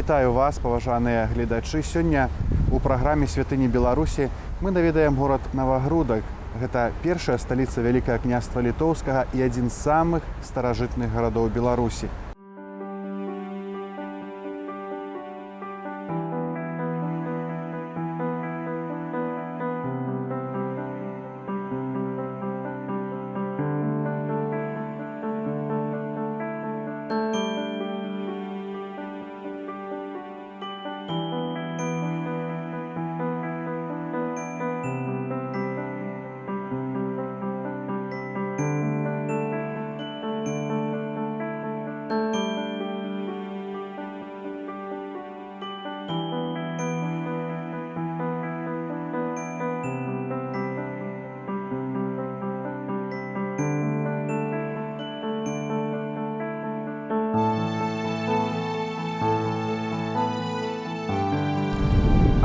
Вітаю вас, паважаныя гледачы. Сёння у праграме «Святыні Беларусі» мы наведаем горад Новогрудок. Гэта першая сталіца Вялікага княства Літоўскага і адзін з самых старажытных гарадоў Беларусі.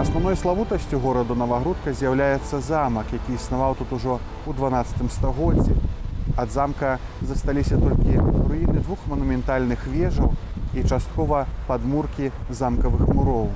Асноўной славутасцю гораду Новогрудка з'яўляецца замак, які існаваў тут ужо ў 12 стагоддзі. Ад замка засталіся толькі руіны двух манументальных вежаў і часткова падмуркі замкавых муроў.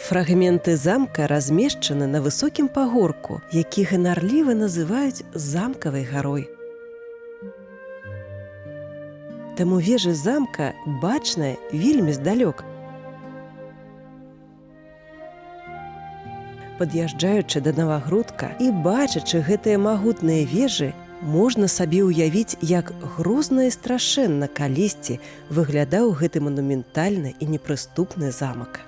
Фрагменты замка размешчаны на высокім пагорку, які ганарліва называюць замкавай гарой. Таму вежы замка бачныя вельмі здалёк. Пад'язджаючы да Новогрудка і бачачы гэтыя магутныя вежы, можна сабе ўявіць, як грозна і страшэнна калісьці выглядаў гэты манументальны і непрыступны замак.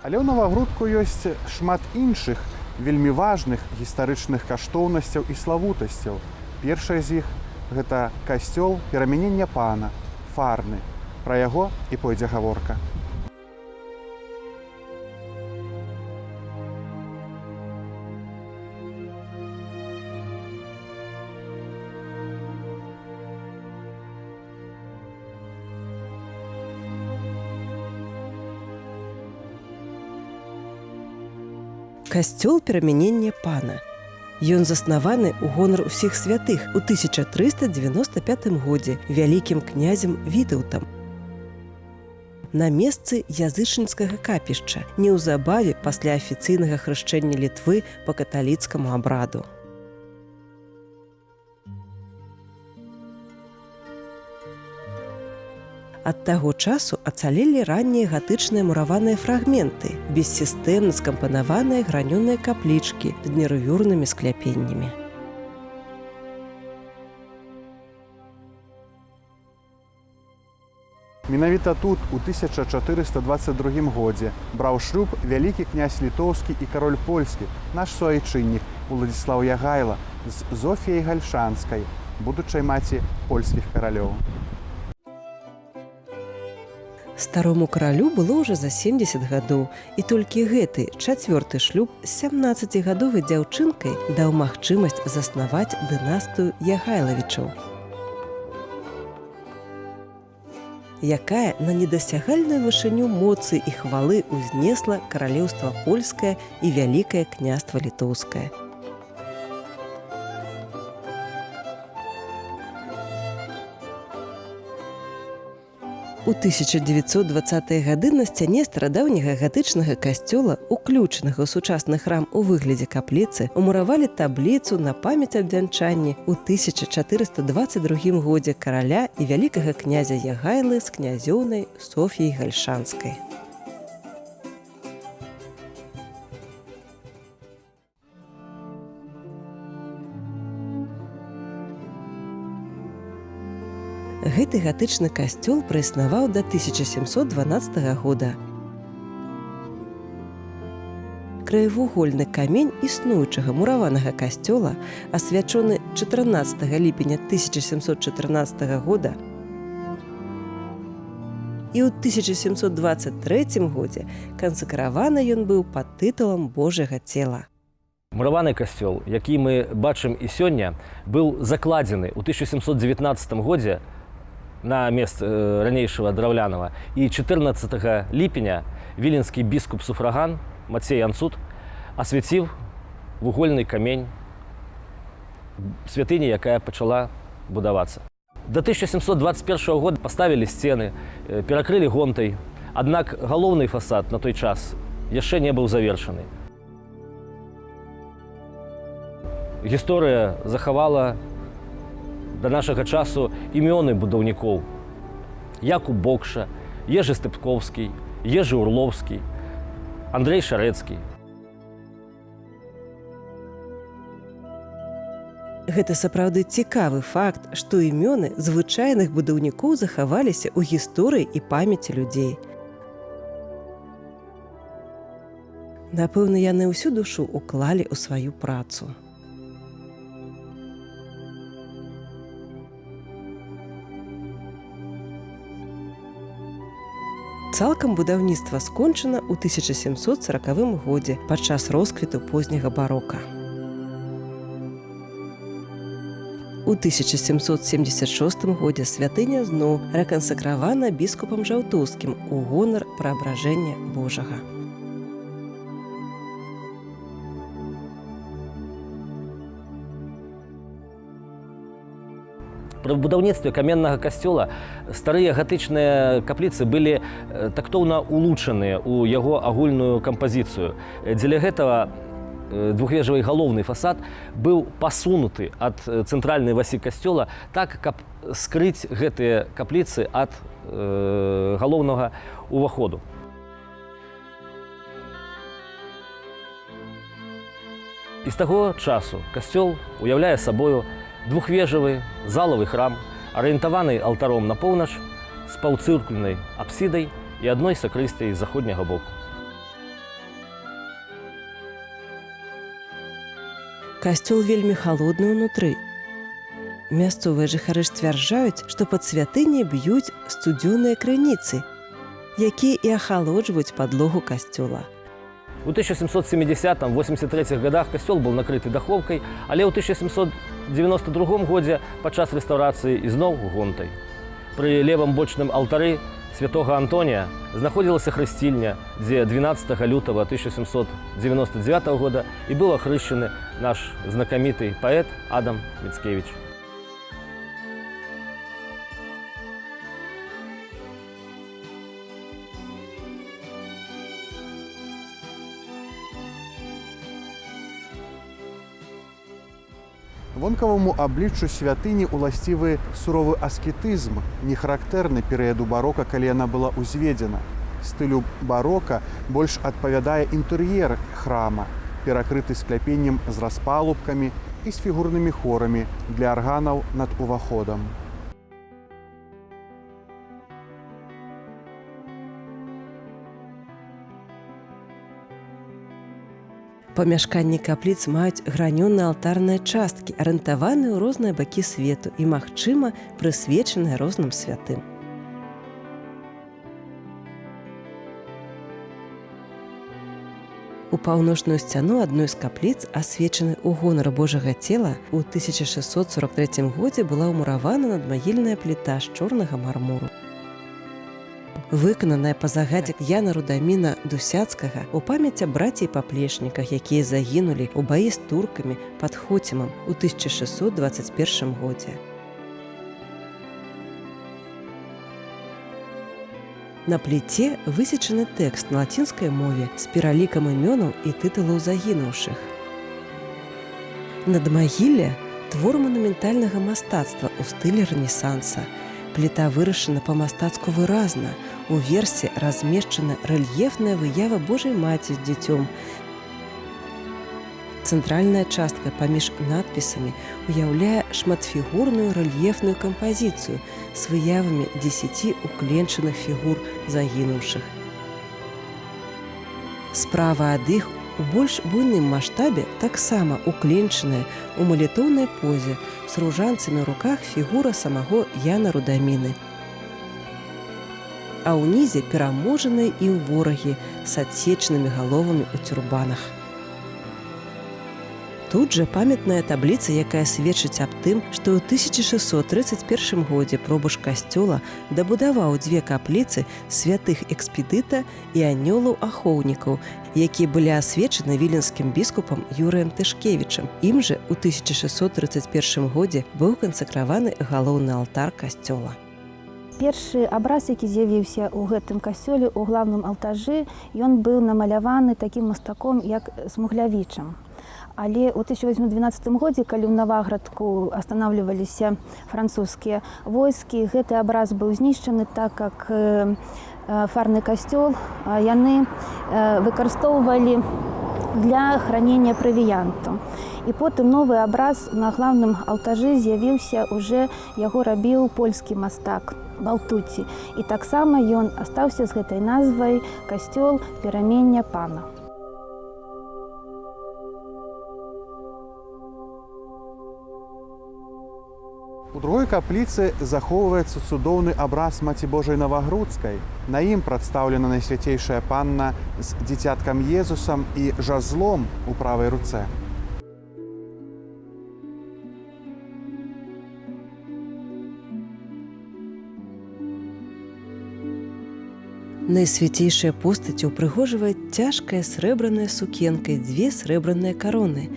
Але ў Новогрудку ёсць шмат іншых вельмі важных гістарычных каштоўнасцяў і славутасцяў. Першая з іх – гэта касцёл перамянення пана, Фарны. Пра яго і пойдзе гаворка. Касцёл перамянення пана. Ён заснаваны ў гонар усіх святых у 1395 годзе вялікім князем Вітаўтам. На месцы язычніцкага капішча, неўзабаве пасля афіцыйнага хрышчэння Літвы па каталіцкаму абраду. Ад таго часу ацалелі раннія гатычныя мураваныя фрагменты, бессістэмна скампанаваныя гранёныя каплічкі з нервюрнымі скляпеннямі. Менавіта тут у 1422 годзе браў шлюб вялікі князь літоўскі і кароль польскі, наш суайчыннік Уладзіслаў Ягайла з Зофіяй Гальшанскай, будучай маці польскіх каралёў. Старому каралю было ўжо за 70 гадоў, і толькі гэты чацвёрты шлюб з 17гадовай дзяўчынкай даў магчымасць заснаваць дынастыю Ягайлавічаў, якая на недасягальную вышыню моцы і хвалы ўзнесла каралеўства польскае і вялікае княства літоўскае. У 1920-е гады на сцяне старадаўняга гатычнага касцёла, уключанага ў сучасны храм у выглядзе капліцы, умуравалі табліцу на памяць аб вянчанні ў 1422 годзе караля і вялікага князя Ягайлы з князёўнай Софіяй Гальшанскай. Гэты гатычны касцёл праіснаваў да 1712 года. Краевугольны камень існуючага мураванага касцёла, асвячоны 14 ліпеня 1714 года, і ў 1723 годзе кансакраваны ён быў пад тытулам Божага цела. Мураваны касцёл, які мы бачым і сёння, быў закладзены ў 1719 годзе на месца ранейшага драўлянага. І 14 ліпеня віленскі біскуп суфраган Мацей Ансут асвяціў вугольны камень святыні, якая пачала будавацца. До 1721 года паставілі сцены, перакрылі гонтай, аднак галоўны фасад на той час яшчэ не быў завершаны. Гісторыя захавала да нашага часу імёны будаўнікоў: Якуб Бокша, Ежы Степковскі, Ежы Урловскі, Андрей Шарэцкі. Гэта сапраўды цікавы факт, што імёны звычайных будаўнікоў захаваліся ў гісторыі і памяці людзей. Напэўна, яны ўсю душу ўклалі ў сваю працу. Цалкам будаўніцтва скончана ў 1740 годзе падчас росквіту позняга барока. У 1776 годзе святыня зноў рэкансакравана біскупам Жаўтоўскім у гонар праабражэння Божага. Пры будаўніцтве каменнага касцёла старыя гатычныя капліцы былі тактоўна улучшаныя ў яго агульную кампазіцыю. Дзеля гэтага двухвежавы галоўны фасад быў пасунуты ад цэнтральнай васі касцёла так, каб скрыць гэтыя капліцы ад галоўнага ўваходу. І з таго часу касцёл уяўляе сабою двухвежавы залавы храм, арыентаваны алтаром на поўнач з паўцыркульнай апсідай і адной сакрысціяй з заходняга боку. Касцёл вельмі халодны ўнутры. Мясцовыя жыхары сцвярджаюць, што пад святыняй б'юць студзёныя крыніцы, якія і ахалоджваюць падлогу касцёла. У 1770-83 годах касцёл быў накрыты дахоўкай, але ў 1792 годзе падчас рэстаўрацыі ізноў гонтай. Пры левым бочным алтары святога Антонія знаходзілася хрысцільня, дзе 12 лютага 1799 года і быў ахрышчаны наш знакаміты паэт Адам Міцкевіч. Вонкаваму абліччу святыні уласцівы суровы аскетызм, не характэрны перыяду барока, калі яна была ўзведзена. Стылю барока больш адпавядае інтэр'ер храма, перакрыты скляпеннем з распалубкамі і з фігурнымі хорамі для арганаў над уваходам. Памяшканні капліц маюць гранёныя алтарныя часткі, арыентаваныя ў розныя бакі свету і, магчыма, прысвечаныя розным святым. У паўночную сцяну адной з капліц, асвечанай у гонар Божага цела, у 1643 годзе была ўмуравана надмагільная пліта з чорнага мармуру. Выкананая па загадзе Яна Рудаміна Дусяцкага у памяць аб браці і паплечніках, якія загінулі ў баі з туркамі пад Хоцімам у 1621 годзе. На пліце высечаны тэкст на лацінскай мове з пералікам імёнаў і тытулаў загінуўшых. Надмагілле – твор манументальнага мастацтва ў стылі рэнесанса. Пліта вырашана па-мастацку выразна. У версе размешчана рэльефная выява Божай Маці з дзіцём. Цэнтральная частка паміж надпісамі уяўляе шматфігурную рэльефную кампазіцыю з выявамі 10 укленчаных фігур загінуўшых. Справа ад іх У больш буйным маштабе таксама укленчаная у малітоўнай позе з ружанцамі ў руках фігура самого Яна Рудаміны. А ўнізе пераможаныя ім ворагі з адсечанымі галовамі ў тюрбанах. Тут жа памятная табліца, якая сведчыць аб тым, што ў 1631 годзе пробуш касцёла дабудаваў дзве капліцы святых Экспедыта і анёлаў-ахоўнікаў, якія былі асвечаны віленскім біскупам Юрыем Тышкевічам. Ім жа ў 1631 годзе быў кансакраваны галоўны алтар касцёла. Першы абраз, які з'явіўся ў гэтым касцёле, у главным алтажы, ён быў намаляваны такім мастаком, як Смуглявічам. Але ў 1812 годзе, калі ў Наваградку астанавліваліся французскія войскі, гэты абраз быў знішчаны, так як фарны касцёл яны выкарыстоўвалі для хранення правіянту. І потым новы абраз на главным алтажы з'явіўся, уже яго рабіў польскі мастак Балтуці. І таксама ён астаўся з гэтай назвай касцёл перамення пана. У другой капліцы захоўваецца цудоўны абраз Маці Божай Навагрудскай. На ім прадстаўлена Найсвяцейшая Панна з дзіцяткам Езусам і жазлом у правай руцэ. Найсвяцейшая постаць упрыгожвае цяжкая срэбраная сукенка і дзве срэбраныя кароны.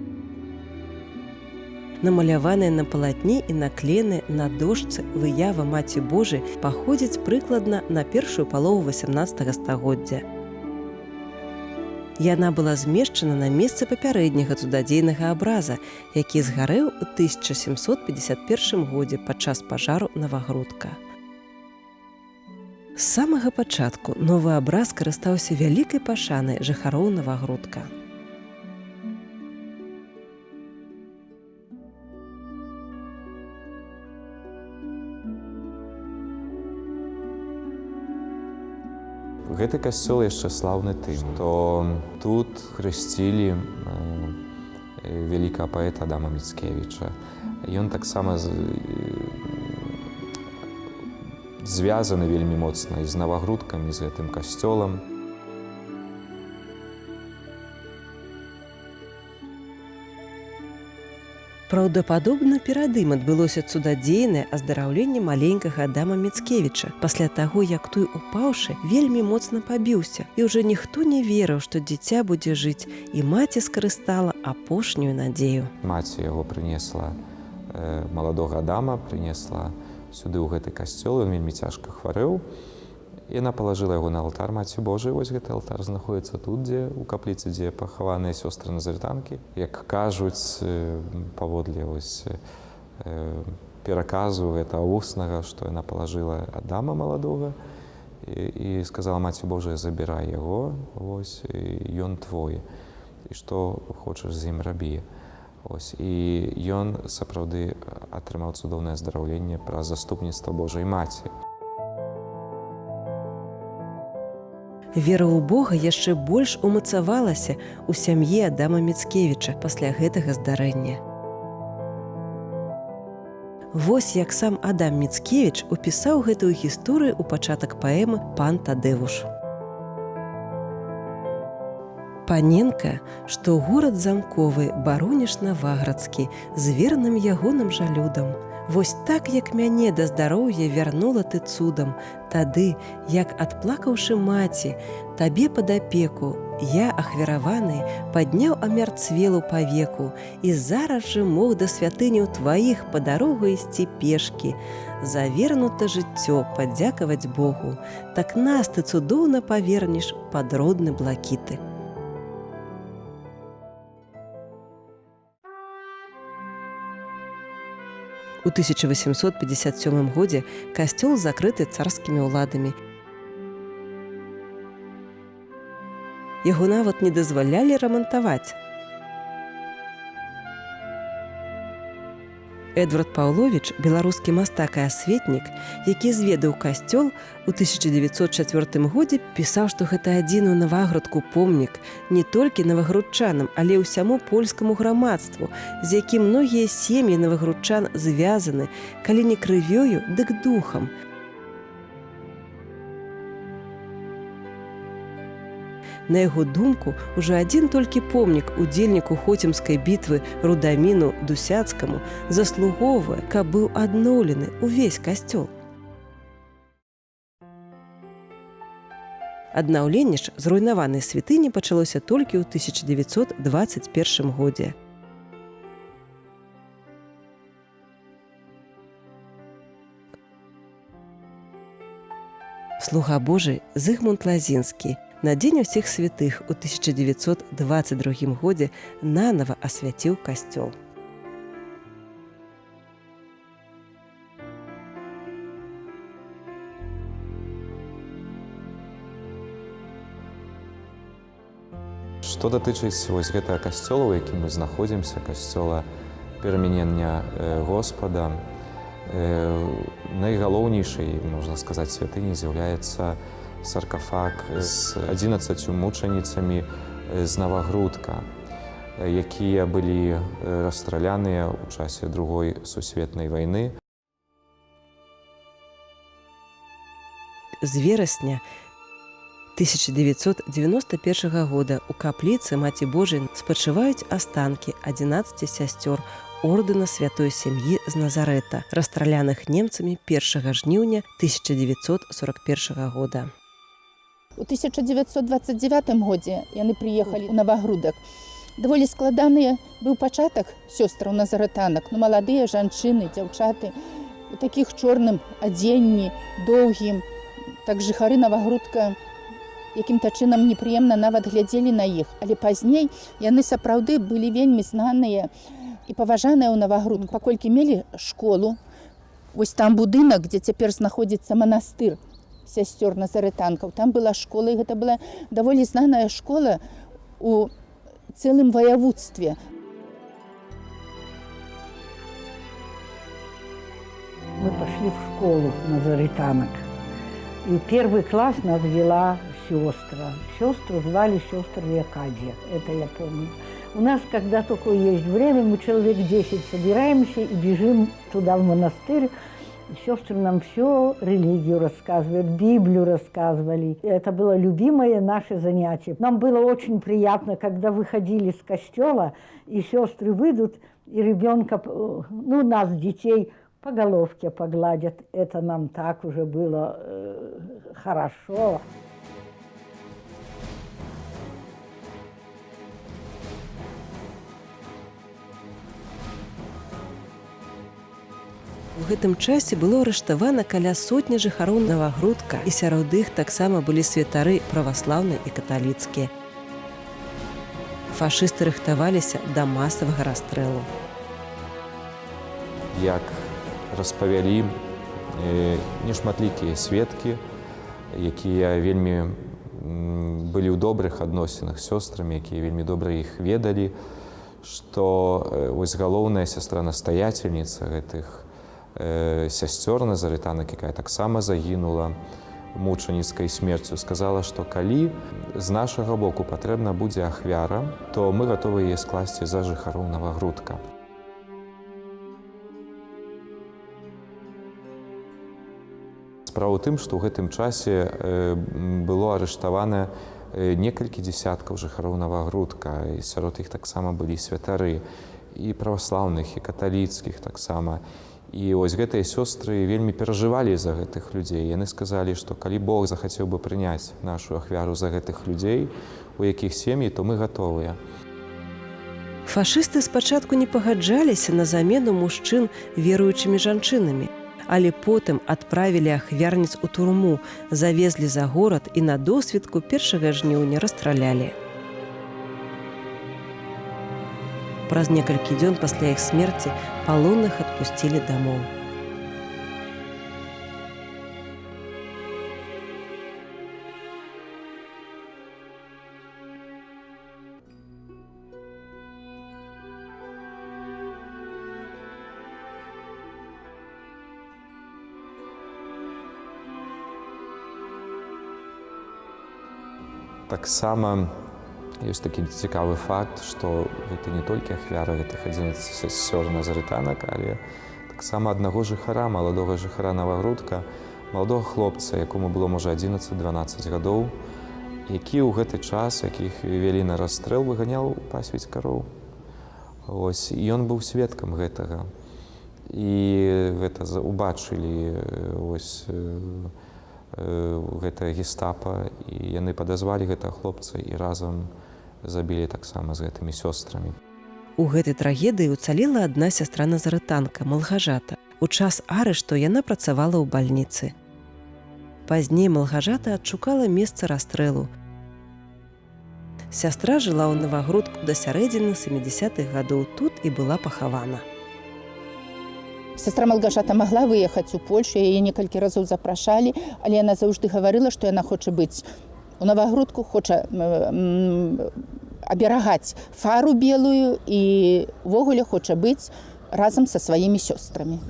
Намаляваная на палатне і накленая на дошцы выява Маці Божай паходзіць прыкладна на першую палову 18 стагоддзя. Яна была змешчана на месцы папярэдняга цудадзейнага абраза, які згарэў у 1751 годзе падчас пажару Навагрудка. З самага пачатку новы абраз карыстаўся вялікай пашанай жыхароў Навагрудка. Гэты касцёл яшчэ слаўны тым, што тут хрысцілі вялікага паэта Адама Міцкевіча. Ён таксама звязаны вельмі моцна з Навагрудкамі, з гэтым касцёлам. Праўдападобна перад ім адбылося цудадзейнае аздараўленне маленькага Адама Міцкевіча, пасля таго, як той, упаўшы, вельмі моцна пабіўся, і ўжо ніхто не верыў, што дзіця будзе жыць, і маці скарыстала апошнюю надзею. Маці яго прынесла, маладога Адама прынесла сюды ў гэты касцёл, ён вельмі цяжка хварэў. Яна палажыла яго на алтар Маці Божай. Вось гэты алтар знаходзіцца тут, дзе у капліцы, дзе пахаваныя сёстры назавітанкі. Як кажуць, паводле пераказу гэтага вуснага, што яна палажыла Адама маладога і сказала: Маці Божая, забірай яго, вось, ён твой, і што хочаш з ім рабі. Ось. І ён сапраўды атрымаў цудоўнае аздараўленне праз заступніцтва Божай Маці. Вера ў Бога яшчэ больш умацавалася ў сям'і Адама Міцкевіча пасля гэтага здарэння. Вось як сам Адам Міцкевіч упісаў гэтую гісторыю ў пачатак паэмы «Пан Тадэвуш». Паненка, што горад замковы бароніш Наваградскі з верным ягоным жалюдам. Вось так, як мяне да здароўя вярнула ты цудам, тады, як адплакаўшы маці, табе пад апеку, я, ахвяраваны, падняў амярцвелу павеку і зараз жа мог да святыняў тваіх па дарогу ісці пешкі. Завернута жыццё падзякаваць Богу, так нас ты цудоўна павернеш пад родны блакіты. У 1857 годзе касцёл закрыты царскімі ўладамі. Яго нават не дазвалялі рамантаваць. Эдвард Паўловіч, беларускі мастак і асветнік, які зведаў касцёл, у 1904 годзе пісаў, што гэта адзіны ў Наваградку помнік не толькі навагрудчанам, але і ўсяму польскаму грамадству, з якім многія сем'і навагрудчан звязаны, калі не крывёю, дык духам. На яго думку, ужо адзін толькі помнік удзельніку Хоцімскай бітвы Рудаміну Дусяцкаму заслугоўвае, каб быў адноўлены ўвесь касцёл. Аднаўленне ж зруйнаванай святыні пачалося толькі ў 1921 годзе. Слуга Божий Зыгмунд Лазінскі на Дзень усіх святых у 1922 годзе нанава асвяціў касцёл. Што датычыць вось гэтага касцёла, у якім мы знаходзімся, касцёла перамянення Господа, найгалоўнейшай, можна сказаць, святыні з'яўляецца саркафаг з 11 мучаніцамі з Навагрудка, якія былі расстраляныя ў часе Другой сусветнай вайны. З верасня 1991 года у капліцы Маці Божай спачываюць астанкі 11 сясцёр ордэна святой сям'і з Назарэта, расстраляных немцамі 1 жніўня 1941 года. У 1929 годзе яны прыехалі ў Навагрудак. Даволі складаны быў пачатак сёстраў назарэтанак, но маладыя жанчыны, дзяўчаты у такіх чорным адзенні, доўгім. Так жыхары Навагрудка якім-то чынам непрыемна нават глядзелі на іх. Але пазней яны сапраўды былі вельмі знаныя і паважаныя ў Навагрудку, паколькі мелі школу. Вось там будынак, дзе цяпер знаходзіцца манастыр сясцёр назарэтанкаў. Там была школа, і гэта была даволі знаная школа у цэлым ваяводстве. Мы пошли в школу назарэтанок. И первый класс нас вела сестра. Сестру звали сестра Леокадия, это я помню. У нас, когда только есть время, мы человек 10 собираемся и бежим туда, в монастырь. Сестры нам все религию рассказывают, Библию рассказывали. Это было любимое наше занятие. Нам было очень приятно, когда выходили с костела, и сестры выйдут, и ребенка, ну, нас, детей, по головке погладят. Это нам так уже было хорошо. У гэтым часе было арыштавана каля сотні жыхароў Навагрудка, і сярод іх таксама былі святары праваслаўныя і каталіцкія. Фашысты рыхтаваліся да масавага расстрэлу. Як распавялі нешматлікія сведкі, якія вельмі былі ў добрых адносінах з сёстрамі, якія вельмі добра іх ведалі, што вось галоўная сястра-настаяцельніца гэтых сясцёр назарэтанак, якая таксама загінула мучаніцкай смерцю, сказала, што калі з нашага боку патрэбна будзе ахвяра, то мы гатовы яе скласці за жыхароў Навагрудка. Справа ў тым, што ў гэтым часе было арыштавана некалькі дзесяткаў жыхароў Навагрудка, і сярод іх таксама былі святары, і праваслаўных, і каталіцкіх таксама. І вось гэтыя сёстры вельмі перажывалі за гэтых людзей. Яны сказалі, што калі Бог захацеў бы прыняць нашу ахвяру за гэтых людзей, у якіх сем'і, то мы гатовыя. Фашысты спачатку не пагаджаліся на замену мужчын веруючымі жанчынамі, але потым адправілі ахвярніц у турму, завезлі за горад і на досвідку 1 жніўня расстралялі. Праз некалькі дзён пасля іх смерці палонных адпусцілі дамоў. таксама ёсць такі цікавы факт, што гэта не толькі ахвяра гэтых 11 сясцёр назарытанак, але таксама аднаго жыхара, маладога жыхара Навагрудка, маладога хлопца, якому было, можа, 11-12 гадоў, які ў гэты час, якіх вялі на расстрэл, выганяў пасвіць кароў. Ось, і ён быў сведкам гэтага. І гэта убачылі гэта гестапа, і яны падазвалі гэтага хлопца і разам забілі таксама з гэтымі сёстрамі. У гэтай трагедыі уцалела адна сястра назарытанка, Малгажата. У час арышту яна працавала ў бальніцы. Пазней Малгажата адшукала месца расстрэлу. Сястра жыла ў Навагрудку да сярэдзіны 70-х гадоў, тут і была пахавана. Сестра Малгажата могла выехаць у Польшу, яе некалькі разоў запрашалі, але яна заўжды гаварыла, што яна хоча быць у Навагрудку, хоча аберагаць фару белую і ўвогуле хоча быць разам са сваімі сёстрамі.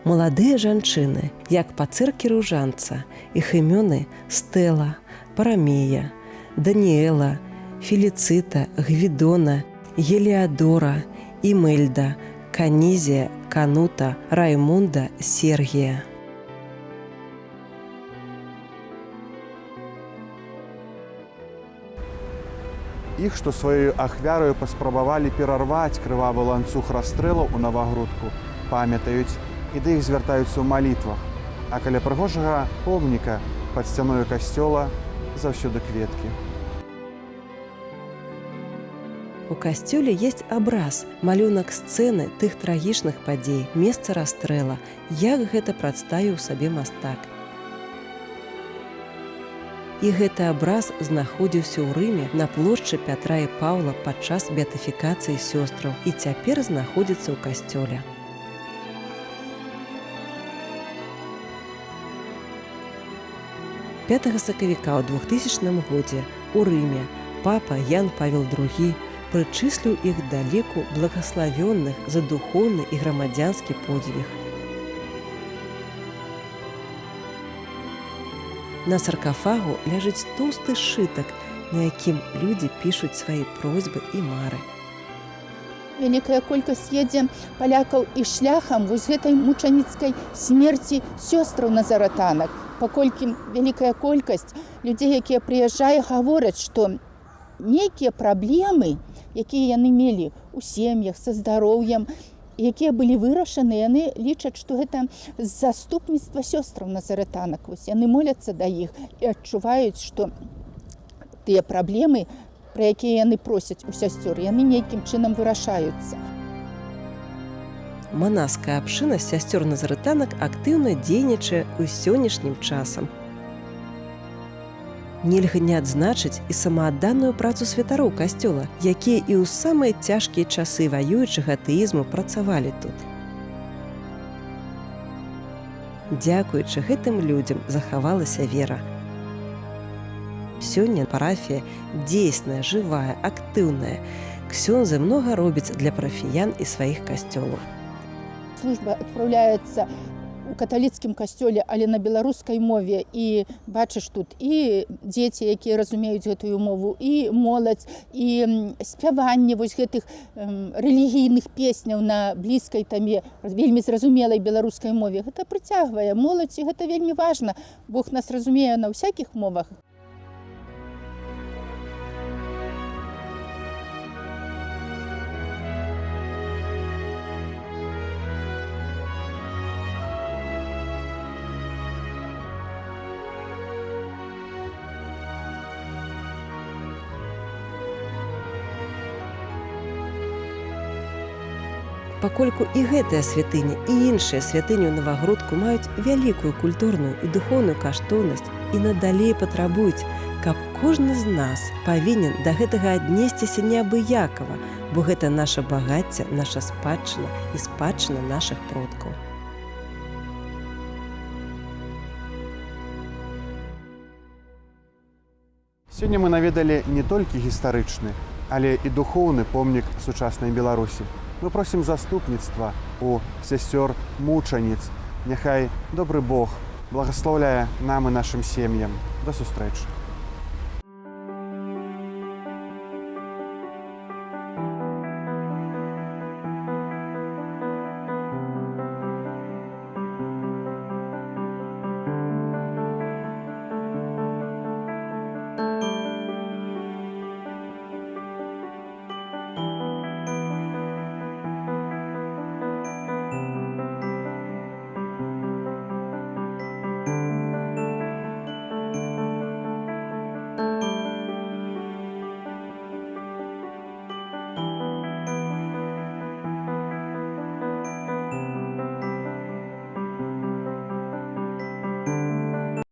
Маладыя жанчыны, як пацыркі ружанца, іх імёны Стэла, Парамея, Даніэла, Феліцыта, Гвідона, Елеадора, Імельда, Канізія, Канута, Раймунда, Сергія. Іх, што сваёю ахвяраю паспрабавалі перарваць крывавы ланцуг расстрэлаў у Навагрудку, памятаюць і да іх звяртаюцца ў малітвах. А каля прыгожага помніка пад сцяною касцёла заўсёды кветкі. У касцёле ёсць абраз, малюнак сцэны тых трагічных падзей, месца расстрэла, як гэта прадставіў сабе мастак. І гэты абраз знаходзіўся ў Рыме на плошчы Пятра і Паўла падчас беатыфікацыі сёстраў і цяпер знаходзіцца ў касцёле. Пятага сакавіка ў 2000 годзе у Рыме папа Ян Павел II прычысліў іх да ліку благаславённых за духоўны і грамадзянскі подзвіг. На саркафагу ляжыць тоўсты сшытак, на якім людзі пішуць свае просьбы і мары. Вялікая колькасць едзе палякаў і шляхам вось гэтай мучаніцкай смерці сёстраў назаратанак. Паколькі вялікая колькасць людзей, якія прыязджаюць, гавораць, што нейкія праблемы, якія яны мелі ў сем'ях, са здароўем, якія былі вырашаны, яны лічаць, што гэта заступніцтва сёстраў назаратанак. Яны моляцца да іх і адчуваюць, што тыя праблемы, пра якія яны просяць у сясцёр, яны нейкім чынам вырашаюцца. Манаская абшына сясцёр назаратанак актыўна дзейнічае ў сённяшнім часам. Нельга не адзначыць і самаадданую працу святароў касцёла, якія і ў самыя цяжкія часы ваюючага атэізму працавалі тут. Дзякуючы гэтым людзям захавалася вера. Сёння парафія дзейсная, жывая, актыўная. Ксёндзы многа робяць для парафіян і сваіх касцёлаў. Служба адпраўляецца у каталіцкім касцёле, але на беларускай мове, і бачыш тут і дзеці, якія разумеюць гэтую мову, і моладзь, і спяванне вось гэтых рэлігійных песняў на блізкай таме, вельмі зразумелай беларускай мове. Гэта прыцягвае моладзь, і гэта вельмі важна. Бог нас разумее на ўсякіх мовах. Пакольку і гэтая святыня, і іншыя святыні ў Навагрудку маюць вялікую культурную і духоўную каштоўнасць і надалей патрабуюць, каб кожны з нас павінен да гэтага аднесціся неабыякава, бо гэта наша багацце, наша спадчына і спадчына нашых продкаў. Сёння мы наведалі не толькі гістарычны, але і духоўны помнік сучаснай Беларусі. Мы просім заступніцтва у сясцёр мучаніц. Няхай добры Бог благословляе нам і нашим сем'ям. До сустрэчы.